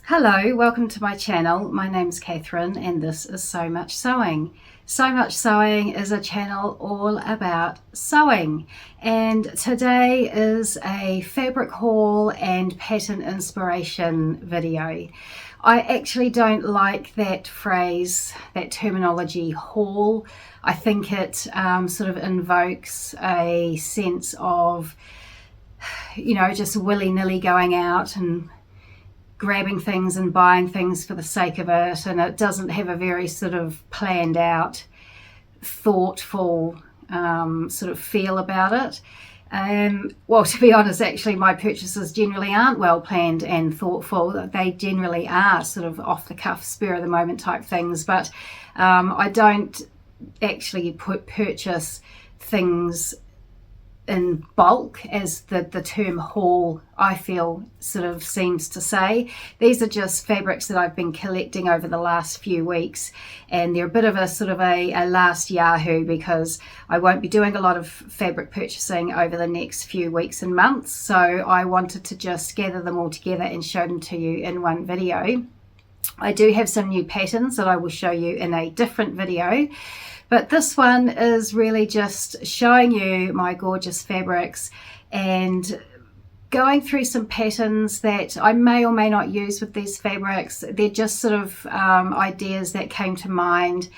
Hello, welcome to my channel. My name's Catherine and this is So Much Sewing. So Much Sewing is a channel all about sewing, and today is a fabric haul and pattern inspiration video. I actually don't like that phrase, that terminology, haul. I think it sort of invokes a sense of, just willy-nilly going out and grabbing things and buying things for the sake of it, and it doesn't have a very sort of planned out, thoughtful sort of feel about it. Well, to be honest, actually my purchases generally aren't well planned and thoughtful. They generally are sort of off the cuff, spur of the moment type things, but I don't actually purchase things in bulk, as the term haul I feel sort of seems to say. These are just fabrics that I've been collecting over the last few weeks, and they're a bit of a sort of a last yahoo, because I won't be doing a lot of fabric purchasing over the next few weeks and months, so I wanted to just gather them all together and show them to you in one video. I do have some new patterns that I will show you in a different video, but this one is really just showing you my gorgeous fabrics and going through some patterns that I may or may not use with these fabrics. They're just sort of ideas that came to mind,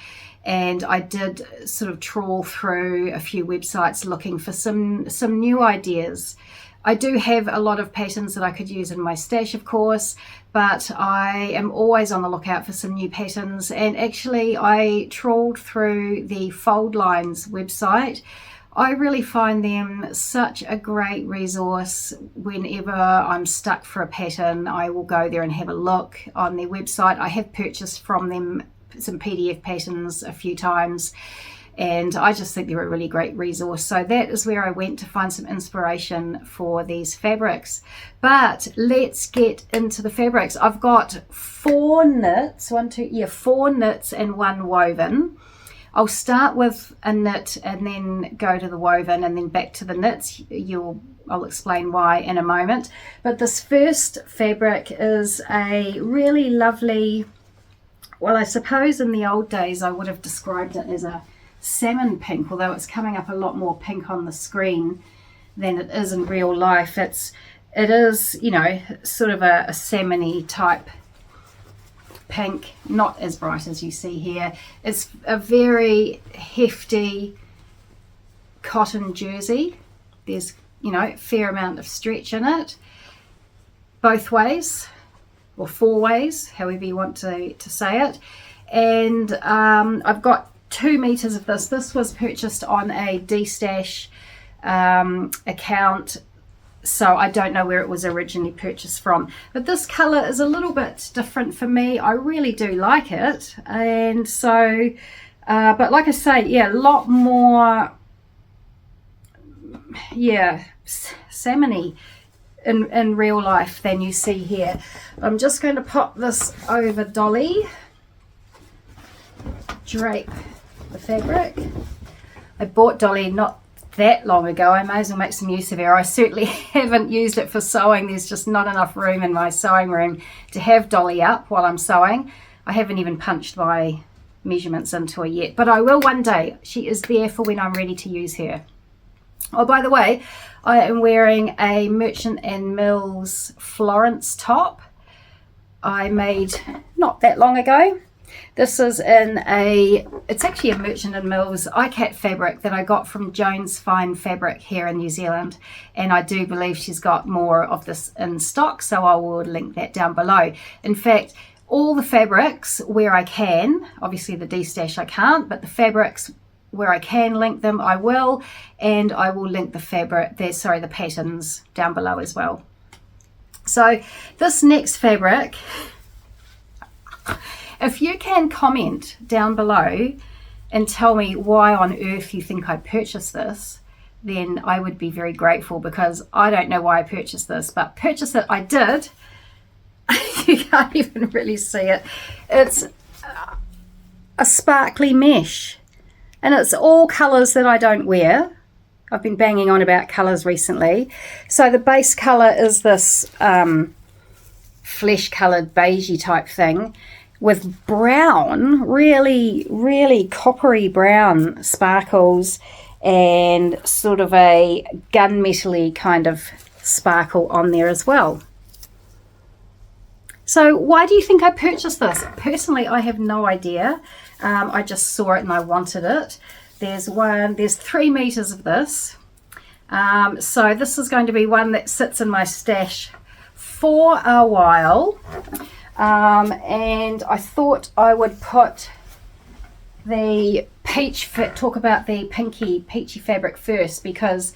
and I did sort of trawl through a few websites looking for some new ideas. I do have a lot of patterns that I could use in my stash, of course, but I am always on the lookout for some new patterns. And actually I trawled through the Foldline's website. I really find them such a great resource. Whenever I'm stuck for a pattern, I will go there and have a look on their website. I have purchased from them some PDF patterns a few times, and I just think they're a really great resource. So that is where I went to find some inspiration for these fabrics. But let's get into the fabrics. I've got four knits and one woven. I'll start with a knit and then go to the woven and then back to the knits. I'll explain why in a moment. But this first fabric is a really lovely, well, I suppose in the old days I would have described it as a salmon pink, although it's coming up a lot more pink on the screen than it is in real life. It is sort of a salmon-y type pink, not as bright as you see here. It's a very hefty cotton jersey. There's a fair amount of stretch in it, both ways or four ways, however you want to say it. And I've got 2 meters of this. This was purchased on a D-Stash account, so I don't know where it was originally purchased from, but this color is a little bit different for me. I really do like it, and so but like I say, a lot more salmon-y in real life than you see here. I'm just going to pop this over Dolly, drape the fabric. I bought Dolly not that long ago. I may as well make some use of her. I certainly haven't used it for sewing. There's just not enough room in my sewing room to have Dolly up while I'm sewing. I haven't even punched my measurements into her yet, but I will one day. She is there for when I'm ready to use her. Oh, by the way, I am wearing a Merchant and Mills Florence top I made not that long ago. This is it's actually a Merchant and Mills iCat fabric that I got from Joan's Fine Fabric here in New Zealand, and I do believe she's got more of this in stock, so I will link that down below. In fact, all the fabrics where I can, obviously the D-Stash I can't, but the fabrics where I can link them I will, and I will link the patterns down below as well. So this next fabric, if you can comment down below and tell me why on earth you think I purchased this, then I would be very grateful, because I don't know why I purchased this, but purchase it I did. You can't even really see it. It's a sparkly mesh, and it's all colours that I don't wear. I've been banging on about colours recently. So the base colour is this flesh coloured beigey type thing with brown, really, really coppery brown sparkles and sort of a gunmetal-y kind of sparkle on there as well. So why do you think I purchased this? Personally, I have no idea. I just saw it and I wanted it. There's 3 meters of this. So this is going to be one that sits in my stash for a while. And I thought I would put the talk about the peachy fabric first, because,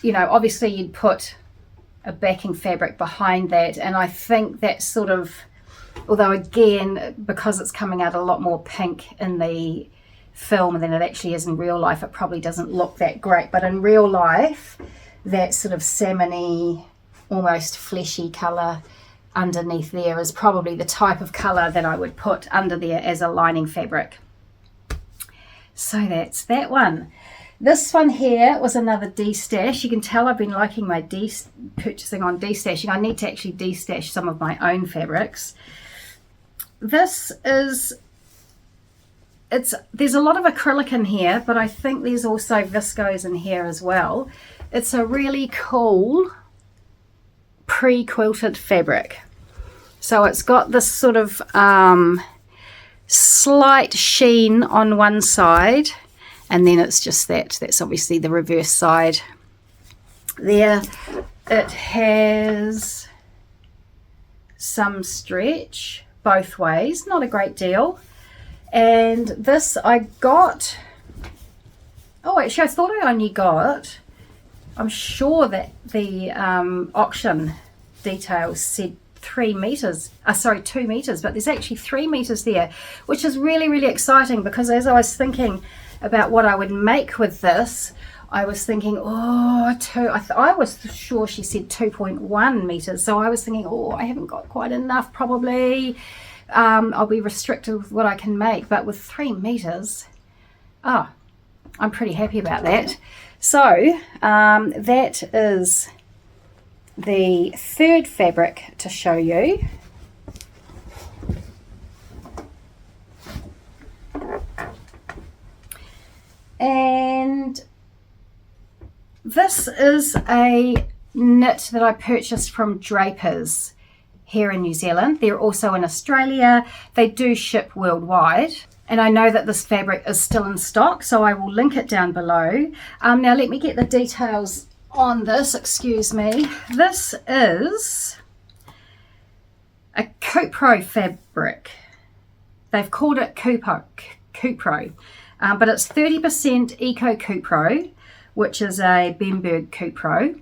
you know, obviously you'd put a backing fabric behind that, and I think that sort of, although again, because it's coming out a lot more pink in the film than it actually is in real life, it probably doesn't look that great, but in real life that sort of salmony, almost fleshy colour underneath there is probably the type of colour that I would put under there as a lining fabric. So that's that one. This one here was another de-stash. You can tell I've been liking my purchasing on de-stashing. I need to actually de-stash some of my own fabrics. This is, there's a lot of acrylic in here, but I think there's also viscose in here as well. It's a really cool pre-quilted fabric. So it's got this sort of slight sheen on one side, and then it's just that's obviously the reverse side there. It has some stretch both ways, not a great deal. And this I got, oh actually I thought I only got, I'm sure that the auction details said 2 meters, but there's actually 3 meters there, which is really, really exciting, because as I was thinking about what I would make with this, I was thinking, I was sure she said 2.1 meters, so I was thinking, I haven't got quite enough probably. I'll be restricted with what I can make, but with 3 meters, I'm pretty happy about that. So that is the third fabric to show you. And this is a knit that I purchased from Drapers here in New Zealand. They're also in Australia. They do ship worldwide. And I know that this fabric is still in stock, so I will link it down below. Now let me get the details on this, excuse me. This is a Cupro fabric. They've called it Cupro, but it's 30% Eco Cupro, which is a Bemberg Cupro,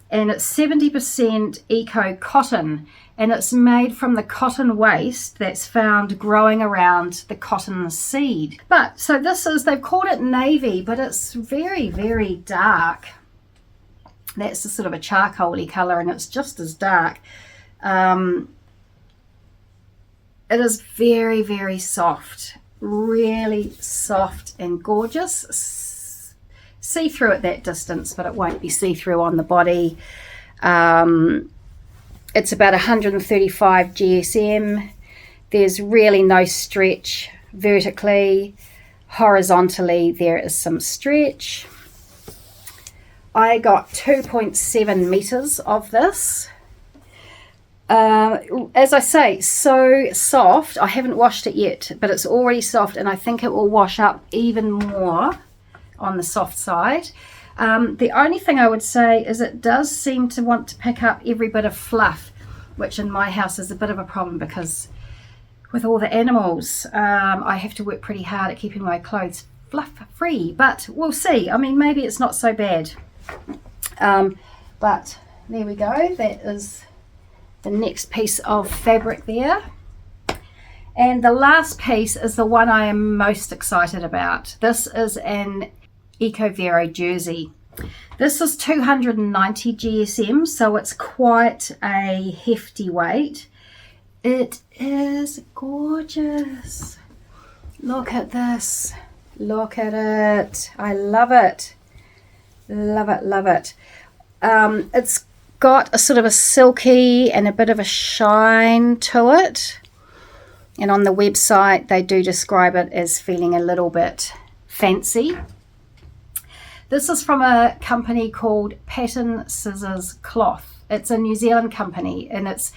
and it's 70% Eco Cotton, and it's made from the cotton waste that's found growing around the cotton seed. But so this is, they've called it navy, but it's very, very dark. That's a sort of a charcoaly colour, and it's just as dark. It is very, very soft, really soft and gorgeous. See through at that distance, but it won't be see-through on the body. It's about 135 GSM. There's really no stretch vertically. Horizontally, there is some stretch. I got 2.7 meters of this. As I say, so soft. I haven't washed it yet, but it's already soft, and I think it will wash up even more on the soft side. The only thing I would say is it does seem to want to pick up every bit of fluff, which in my house is a bit of a problem, because with all the animals, I have to work pretty hard at keeping my clothes fluff free, but we'll see. I mean, maybe it's not so bad. But there we go. That is the next piece of fabric there. And the last piece is the one I am most excited about. This is an Eco Vero jersey. This is 290 GSM, so it's quite a hefty weight. It is gorgeous. Look at this. Look at it. I love it. Love it, love it. It's got a sort of a silky and a bit of a shine to it. And on the website, they do describe it as feeling a little bit fancy. This is from a company called Pattern Scissors Cloth. It's a New Zealand company, and it's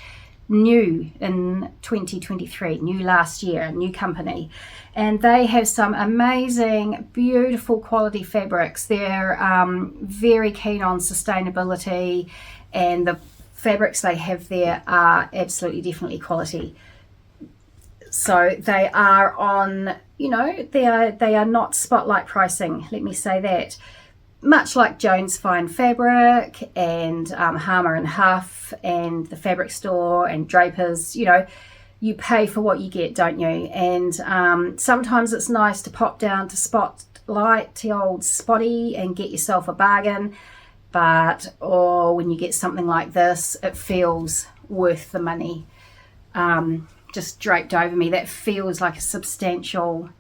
new in 2023, new last year, new company. And they have some amazing, beautiful quality fabrics. They're very keen on sustainability, and the fabrics they have there are absolutely definitely quality. So they are on, you know, they are not spotlight pricing, let me say that. Much like Joan's Fine Fabric and Harmer and Huff and the Fabric Store and Drapers, you know, you pay for what you get, don't you? And sometimes it's nice to pop down to Spotlight, to old Spotty, and get yourself a bargain. But when you get something like this, it feels worth the money. Just draped over me, that feels like a substantial,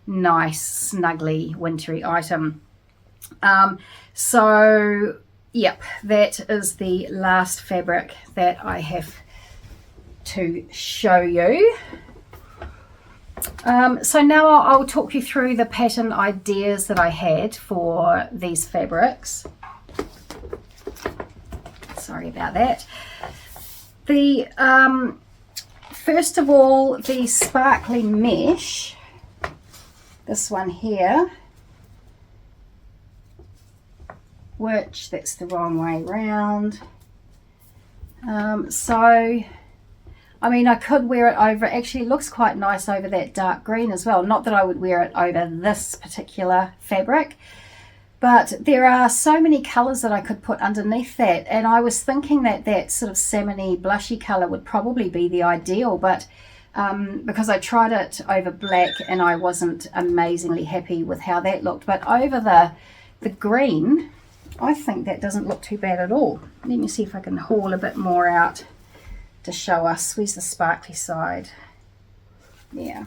nice, snuggly, wintry item. So yep, that is the last fabric that I have to show you. So now I'll talk you through the pattern ideas that I had for these fabrics. Sorry about that. The first of all, the sparkly mesh, this one here, which that's the wrong way round. So I mean, I could wear it over, actually it looks quite nice over that dark green as well. Not that I would wear it over this particular fabric, but there are so many colors that I could put underneath that, and I was thinking that that sort of salmony blushy color would probably be the ideal, but because I tried it over black and I wasn't amazingly happy with how that looked, but over the green, I think that doesn't look too bad at all. Let me see if I can haul a bit more out to show us. Where's the sparkly side? Yeah.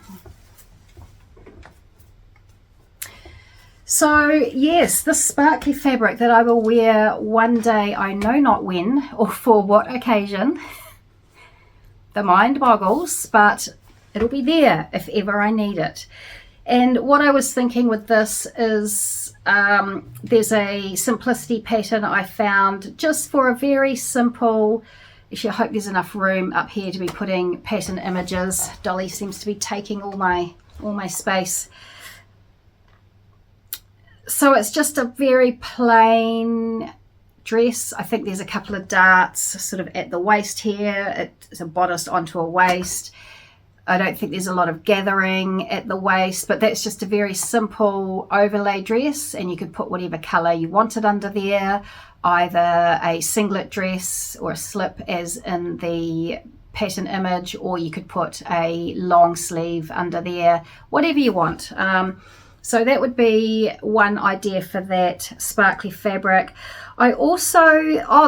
So yes, this sparkly fabric that I will wear one day, I know not when or for what occasion. The mind boggles, but it'll be there if ever I need it. And what I was thinking with this is there's a simplicity pattern I found just for a very simple, actually I hope there's enough room up here to be putting pattern images. Dolly seems to be taking all my space. So it's just a very plain dress. I think there's a couple of darts sort of at the waist here. It's a bodice onto a waist. I don't think there's a lot of gathering at the waist, but that's just a very simple overlay dress, and you could put whatever color you wanted under there, either a singlet dress or a slip as in the pattern image, or you could put a long sleeve under there, whatever you want. So that would be one idea for that sparkly fabric. I also,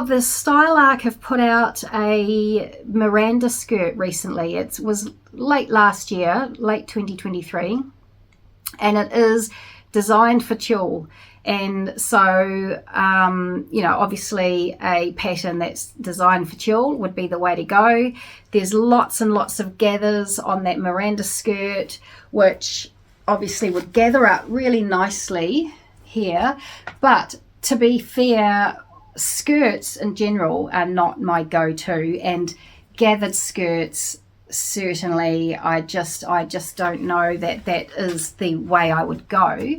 the Style Arc have put out a Miranda skirt recently. It was late last year, late 2023, and it is designed for tulle. And so, you know, obviously a pattern that's designed for tulle would be the way to go. There's lots and lots of gathers on that Miranda skirt, which obviously would gather up really nicely here, but to be fair, skirts in general are not my go-to, and gathered skirts certainly I just don't know that that is the way I would go.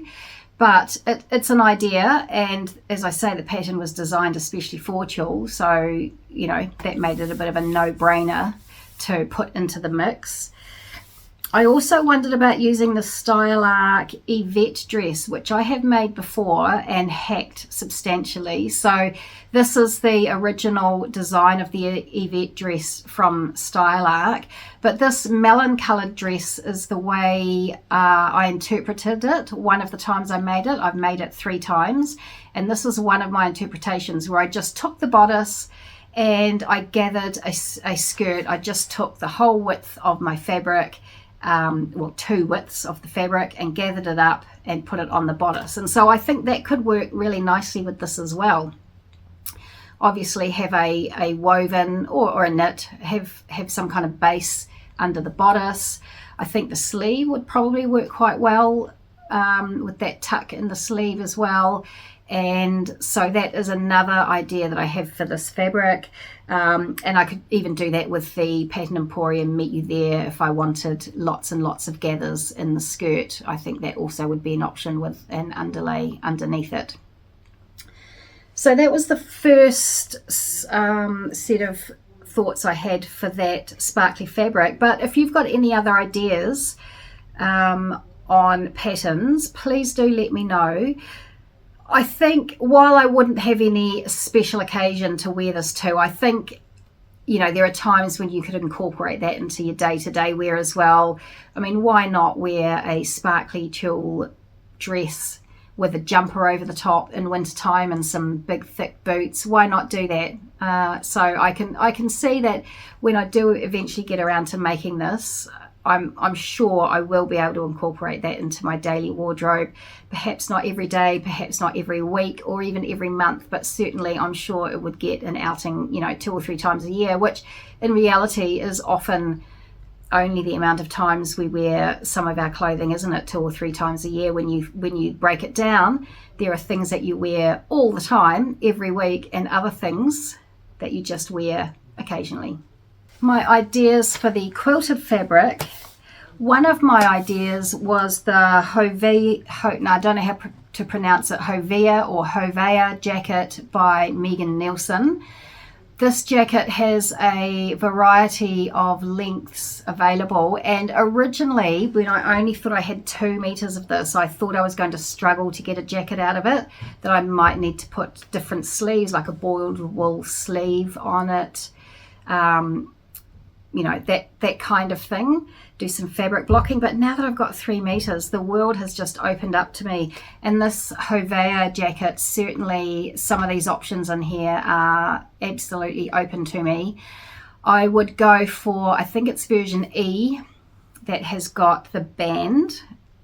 But it's an idea, and as I say, the pattern was designed especially for tulle, so you know that made it a bit of a no-brainer to put into the mix. I also wondered about using the Style Arc Yvette dress, which I have made before and hacked substantially. So this is the original design of the Yvette dress from Style Arc, but this melon coloured dress is the way I interpreted it. One of the times I made it, I've made it 3 times, and this is one of my interpretations where I just took the bodice and I gathered a skirt. I just took the whole width of my fabric, well, 2 widths of the fabric, and gathered it up and put it on the bodice. And so I think that could work really nicely with this as well. obviously have a woven or a knit, have some kind of base under the bodice. I think the sleeve would probably work quite well with that tuck in the sleeve as well. And so that is another idea that I have for this fabric. And I could even do that with the Pattern Emporium Meet You There if I wanted lots and lots of gathers in the skirt. I think that also would be an option with an underlay underneath it. So that was the first set of thoughts I had for that sparkly fabric. But if you've got any other ideas on patterns, please do let me know. I think while I wouldn't have any special occasion to wear this to, I think, you know, there are times when you could incorporate that into your day-to-day wear as well. I mean, why not wear a sparkly tulle dress with a jumper over the top in wintertime and some big thick boots? Why not do that? So I can see that when I do eventually get around to making this, I'm sure I will be able to incorporate that into my daily wardrobe. Perhaps not every day, perhaps not every week or even every month, but certainly I'm sure it would get an outing, you know, 2 or 3 times a year, which in reality is often only the amount of times we wear some of our clothing, isn't it? 2 or 3 times a year. When you break it down, there are things that you wear all the time, every week, and other things that you just wear occasionally. My ideas for the quilted fabric, one of my ideas was the Hovea, I don't know how to pronounce it, Hovea jacket by Nielsen. This jacket has a variety of lengths available, and originally when I only thought I had 2 meters of this, I thought I was going to struggle to get a jacket out of it, that I might need to put different sleeves, like a boiled wool sleeve on it, you know, that kind of thing, do some fabric blocking. But now that I've got 3 meters, the world has just opened up to me. And this Hovea jacket, certainly some of these options in here are absolutely open to me. I would go for, I think it's version E, that has got the band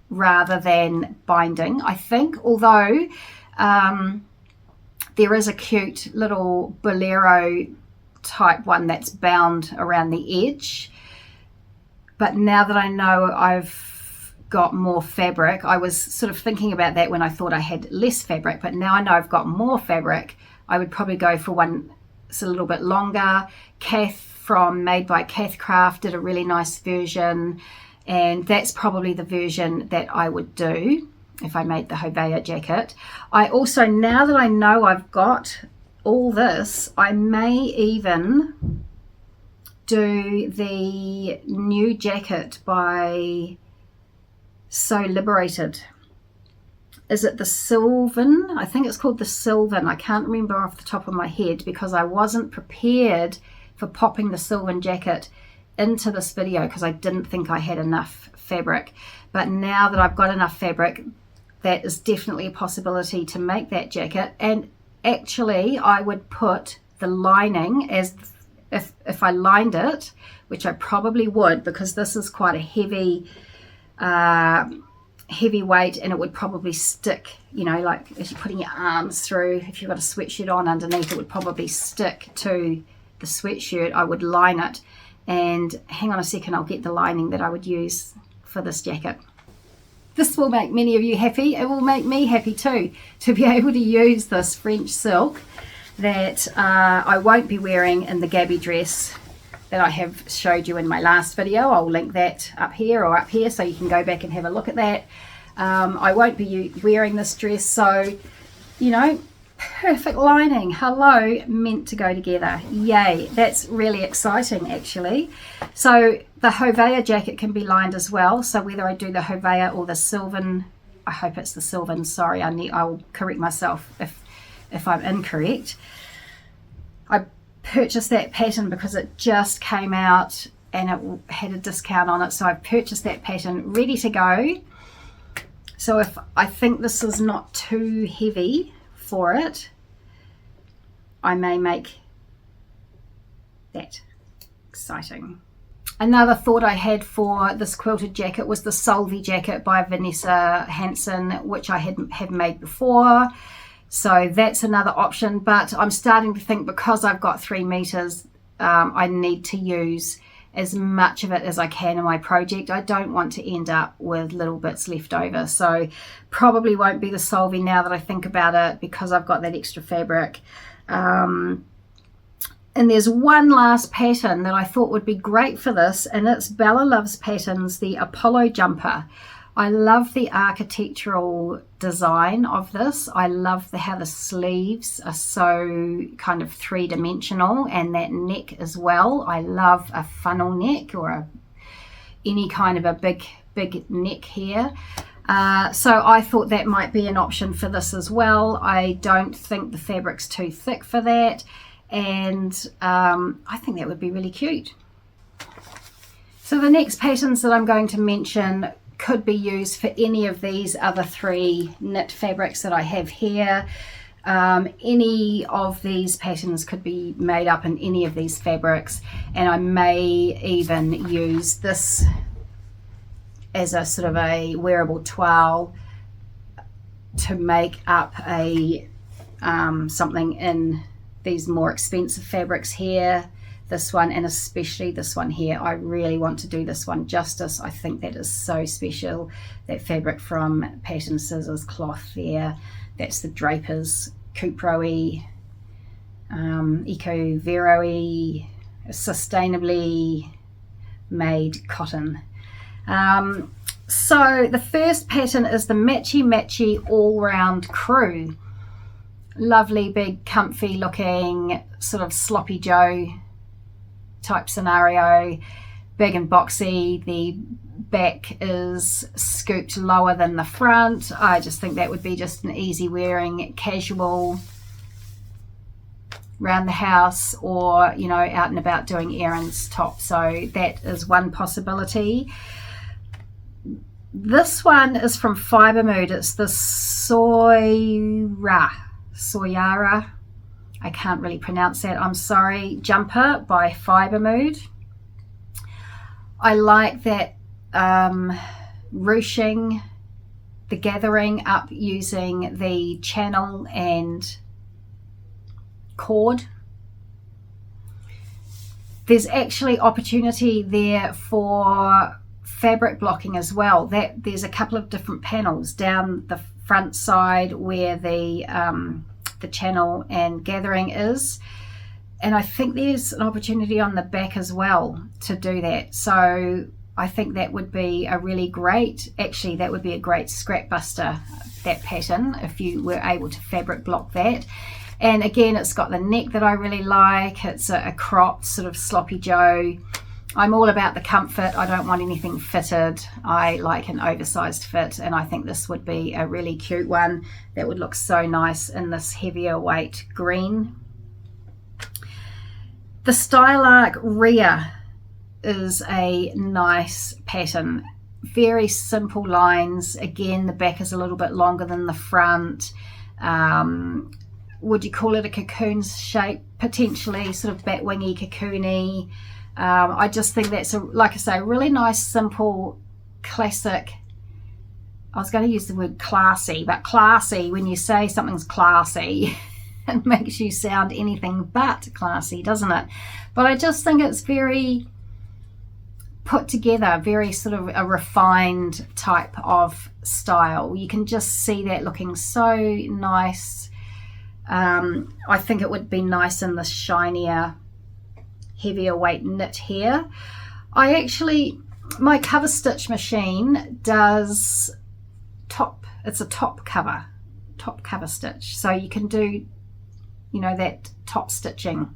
rather than binding, I think, although there is a cute little bolero type one that's bound around the edge. But now that I know I've got more fabric, I was sort of thinking about that when I thought I had less fabric, but now I know I've got more fabric, I would probably go for one that's a little bit longer. Cath from Made by Cathcraft did a really nice version, and that's probably the version that I would do if I made the Hovea jacket. I also, now that I know I've got all this, I may even do the new jacket by Liberated. Is it the Sylvan? I think it's called the Sylvan. I can't remember off the top of my head because I wasn't prepared for popping the Sylvan jacket into this video because I didn't think I had enough fabric. But now that I've got enough fabric, that is definitely a possibility to make that jacket. And actually, I would put the lining as if I lined it, which I probably would because this is quite a heavy weight, and it would probably stick, you know, like as you're putting your arms through, if you've got a sweatshirt on underneath, it would probably stick to the sweatshirt. I would line it, and hang on a second, I'll get the lining that I would use for this jacket. This will make many of you happy. It will make me happy too, to be able to use this French silk that I won't be wearing in the Gabby dress that I have showed you in my last video. I'll link that up here or up here so you can go back and have a look at that. I won't be wearing this dress, so, you know, perfect lining. Hello, meant to go together. Yay, that's really exciting actually. So the Hovea jacket can be lined as well, so whether I do the Hovea or the Sylvan, I hope it's the Sylvan, sorry, I'll correct myself if I'm incorrect. I purchased that pattern because it just came out and it had a discount on it, so I purchased that pattern ready to go. So if I think this is not too heavy for it, I may make that. Exciting. Another thought I had for this quilted jacket was the Solvi jacket by Vanessa Hansen, which I have made before. So that's another option, but I'm starting to think because I've got 3 meters, I need to use as much of it as I can in my project. I don't want to end up with little bits left over. So probably won't be the Solvay now that I think about it, because I've got that extra fabric. And there's one last pattern that I thought would be great for this, and it's Bella Loves Patterns, the Apollo jumper. I love the architectural design of this. I love how the sleeves are so kind of three-dimensional, and that neck as well. I love a funnel neck, or any kind of a big neck here. So I thought that might be an option for this as well. I don't think the fabric's too thick for that, and I think that would be really cute. So the next patterns that I'm going to mention could be used for any of these other 3 knit fabrics that I have here. Any of these patterns could be made up in any of these fabrics, and I may even use this as a sort of a wearable toile to make up a something in these more expensive fabrics here. This one, and especially this one here. I really want to do this one justice. I think that is so special. That fabric from Pattern Scissors cloth there. That's the Drapers Cupro-y, Eco-Vero-y, sustainably made cotton. So the first pattern is the Matchy all-round crew. Lovely, big, comfy looking, sort of sloppy Joe type scenario, big and boxy. The back is scooped lower than the front. I just think that would be just an easy wearing, casual, around the house, or you know, out and about doing errands top. So that is one possibility. This one is from Fibre Mood. It's the Soyara, I can't really pronounce that, I'm sorry, jumper by Fibre Mood. I like that ruching, the gathering up using the channel and cord. There's actually opportunity there for fabric blocking as well. That there's a couple of different panels down the front side where the channel and gathering is, and I think there's an opportunity on the back as well to do that. So I think that would be a really great, actually that would be a great scrap buster, that pattern, if you were able to fabric block that. And again, it's got the neck that I really like. It's a cropped sort of sloppy Joe. I'm all about the comfort. I don't want anything fitted. I like an oversized fit, and I think this would be a really cute one that would look so nice in this heavier weight green. The Stylark Rhea is a nice pattern. Very simple lines. Again, the back is a little bit longer than the front. Would you call it a cocoon shape? Potentially, sort of bat wingy, cocoony. I just think that's, like I say, a really nice, simple, classic. I was going to use the word classy, but classy, when you say something's classy, it makes you sound anything but classy, doesn't it? But I just think it's very put together, very sort of a refined type of style. You can just see that looking so nice. I think it would be nice in the shinier, heavier weight knit here. I actually, my cover stitch machine does it's a top cover stitch, so you can do, you know, that top stitching.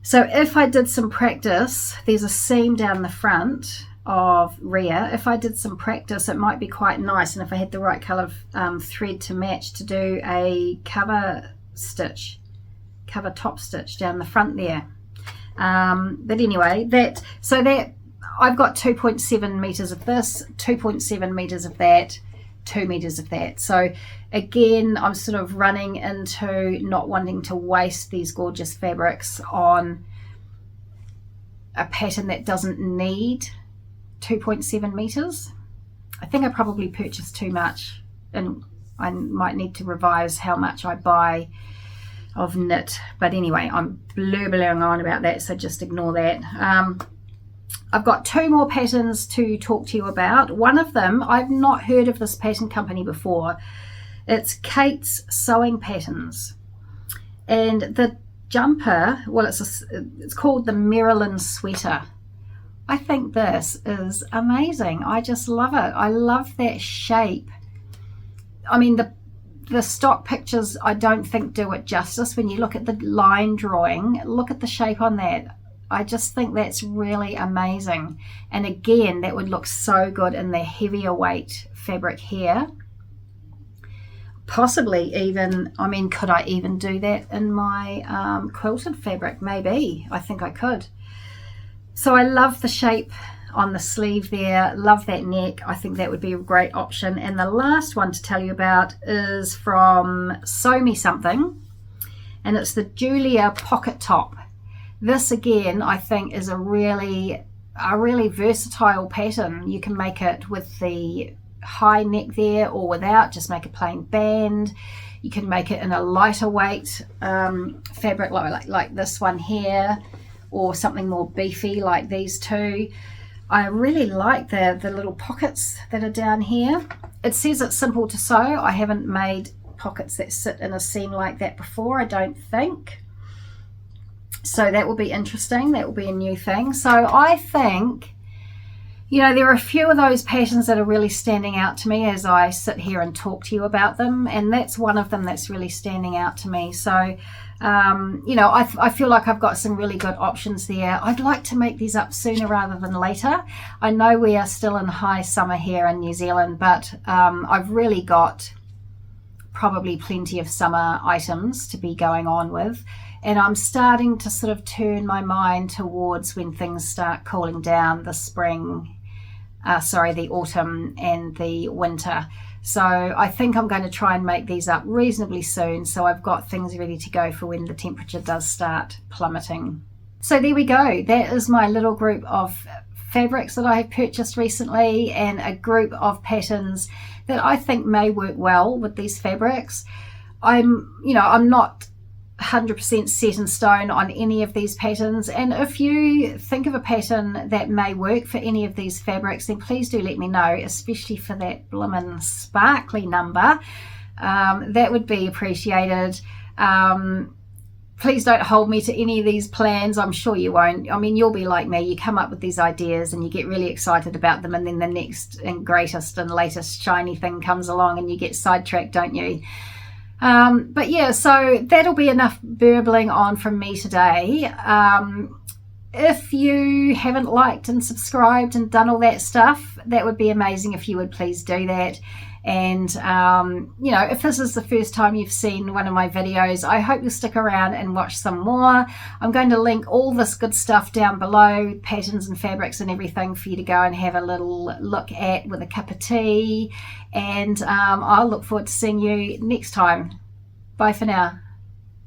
So if I did some practice, there's a seam down the front of Rhea. If I did some practice, it might be quite nice, and if I had the right color of thread to match, to do a cover top stitch down the front there. But anyway, that I've got 2.7 meters of this, 2.7 meters of that, 2 meters of that. So again, I'm sort of running into not wanting to waste these gorgeous fabrics on a pattern that doesn't need 2.7 meters. I think I probably purchased too much, and I might need to revise how much I buy of knit, but anyway, I'm blurbering on about that, so just ignore that. I've got 2 more patterns to talk to you about. One of them, I've not heard of this pattern company before. It's Kate's Sewing Patterns, and the jumper, well, it's called the Maryland Sweater. I think this is amazing. I just love it. I love that shape. I mean, the stock pictures I don't think do it justice. When you look at the line drawing, look at the shape on that. I just think that's really amazing. And again, that would look so good in the heavier weight fabric here. Possibly even, I mean, could I even do that in my quilted fabric? Maybe. I think I could. So I love the shape on the sleeve there, love that neck. I think that would be a great option. And the last one to tell you about is from Sew Me Something, and it's the Julia Pocket Top. This again, I think, is a really versatile pattern. You can make it with the high neck there or without, just make a plain band. You can make it in a lighter weight fabric like this one here, or something more beefy like these two. I really like the little pockets that are down here. It says it's simple to sew. I haven't made pockets that sit in a seam like that before, I don't think. So that will be interesting. That will be a new thing. So I think, you know, there are a few of those patterns that are really standing out to me as I sit here and talk to you about them, and that's one of them that's really standing out to me. So you know, I feel like I've got some really good options there. I'd like to make these up sooner rather than later. I know we are still in high summer here in New Zealand, but I've really got probably plenty of summer items to be going on with, and I'm starting to sort of turn my mind towards when things start cooling down, the spring, the autumn and the winter. So I think I'm going to try and make these up reasonably soon, so I've got things ready to go for when the temperature does start plummeting. So there we go. That is my little group of fabrics that I have purchased recently, and a group of patterns that I think may work well with these fabrics. I'm not 100% set in stone on any of these patterns, and if you think of a pattern that may work for any of these fabrics, then please do let me know, especially for that blimmin' sparkly number. That would be appreciated. Please don't hold me to any of these plans. I'm sure you won't. I mean, you'll be like me. You come up with these ideas and you get really excited about them, and then the next and greatest and latest shiny thing comes along and you get sidetracked, don't you? But yeah, so that'll be enough burbling on from me today. If you haven't liked and subscribed and done all that stuff, that would be amazing if you would please do that. And you know, if this is the first time you've seen one of my videos, I hope you'll stick around and watch some more. I'm going to link all this good stuff down below, patterns and fabrics and everything, for you to go and have a little look at with a cup of tea. And I'll look forward to seeing you next time. Bye for now.